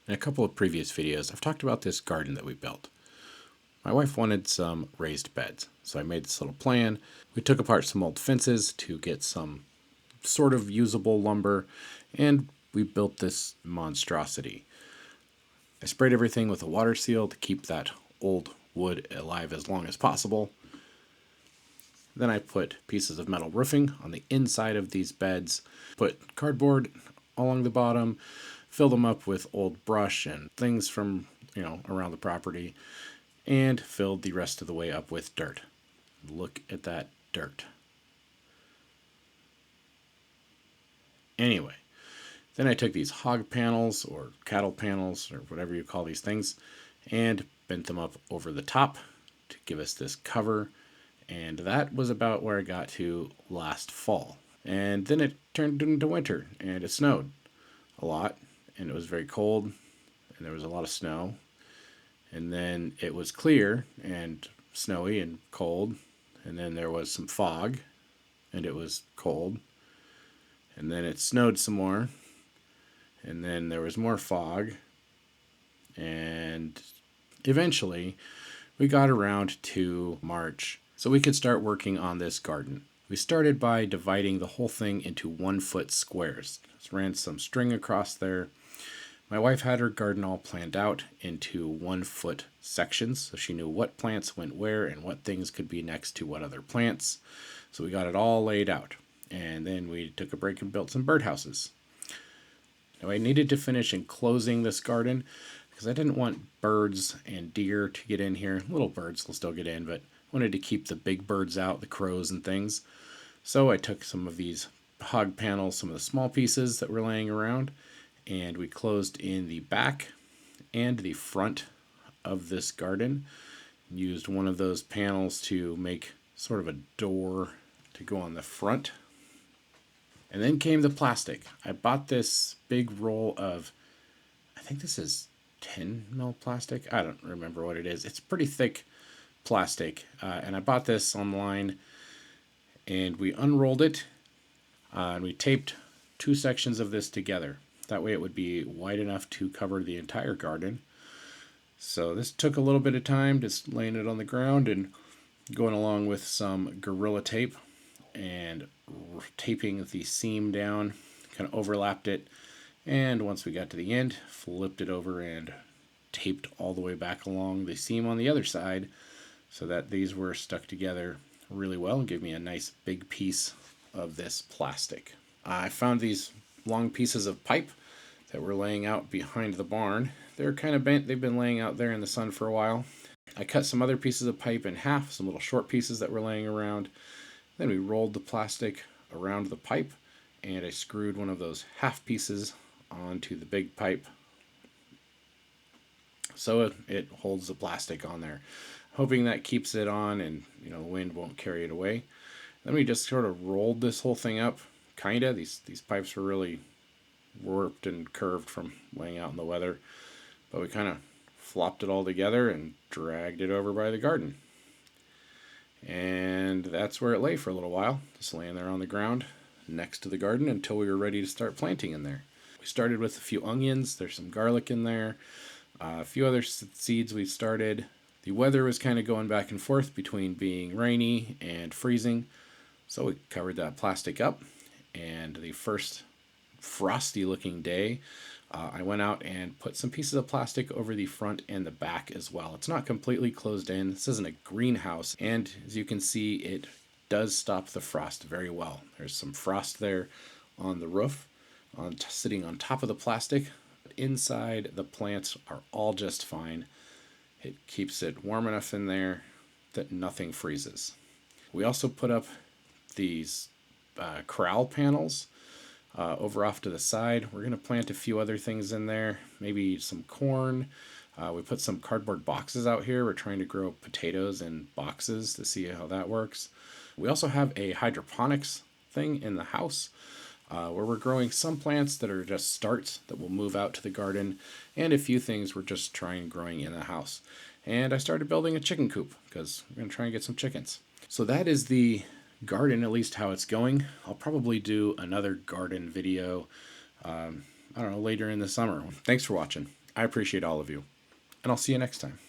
In a couple of previous videos, I've talked about this garden that we built. My wife wanted some raised beds, so I made this little plan. We took apart some old fences to get some sort of usable lumber, and we built this monstrosity. I sprayed everything with a water seal to keep that old wood alive as long as possible. Then I put pieces of metal roofing on the inside of these beds, put cardboard along the bottom, filled them up with old brush and things from, around the property, and filled the rest of the way up with dirt. Look at that dirt. Anyway, then I took these hog panels or cattle panels or whatever you call these things and bent them up over the top to give us this cover. And that was about where I got to last fall. And then it turned into winter and it snowed a lot and it was very cold and there was a lot of snow. And then it was clear and snowy and cold. And then there was some fog and it was cold. And then it snowed some more. And then there was more fog. And eventually we got around to March so we could start working on this garden. We started by dividing the whole thing into 1-foot squares. Just ran some string across there. My wife had her garden all planned out into 1-foot sections, so she knew what plants went where and what things could be next to what other plants. So we got it all laid out. And then we took a break and built some birdhouses. Now I needed to finish enclosing this garden because I didn't want birds and deer to get in here. Little birds will still get in, but I wanted to keep the big birds out, the crows and things. So I took some of these hog panels, some of the small pieces that were laying around, and we closed in the back and the front of this garden. Used one of those panels to make sort of a door to go on the front. And then came the plastic. I bought this big roll of, I think this is 10 mil plastic. I don't remember what it is. It's pretty thick plastic. And I bought this online and we unrolled it and we taped 2 sections of this together. That way it would be wide enough to cover the entire garden. So this took a little bit of time, just laying it on the ground and going along with some Gorilla Tape and taping the seam down, kind of overlapped it, and once we got to the end, flipped it over and taped all the way back along the seam on the other side so that these were stuck together really well and gave me a nice big piece of this plastic. I found these long pieces of pipe that were laying out behind the barn. They're kind of bent. They've been laying out there in the sun for a while. I cut some other pieces of pipe in half, some little short pieces that were laying around. Then we rolled the plastic around the pipe and I screwed one of those half pieces onto the big pipe so it holds the plastic on there, hoping that keeps it on and the wind won't carry it away. Then we just sort of rolled this whole thing up, kinda. These pipes were really warped and curved from laying out in the weather, but we kind of flopped it all together and dragged it over by the garden. And that's where it lay for a little while, just laying there on the ground next to the garden until we were ready to start planting in there. We started with a few onions, there's some garlic in there, a few other seeds we started. The weather was kind of going back and forth between being rainy and freezing, so we covered that plastic up, and the first frosty looking day, I went out and put some pieces of plastic over the front and the back as well. It's not completely closed in. This isn't a greenhouse, and as you can see, it does stop the frost very well. There's some frost there on the roof, sitting on top of the plastic. But inside, the plants are all just fine. It keeps it warm enough in there that nothing freezes. We also put up these corral panels over off to the side. We're going to plant a few other things in there, maybe some corn. We put some cardboard boxes out here. We're trying to grow potatoes in boxes to see how that works. We also have a hydroponics thing in the house where we're growing some plants that are just starts that will move out to the garden, and a few things we're just trying growing in the house. And I started building a chicken coop because we're going to try and get some chickens. So that is the garden, at least how it's going. I'll probably do another garden video, I don't know, later in the summer. Thanks for watching. I appreciate all of you, and I'll see you next time.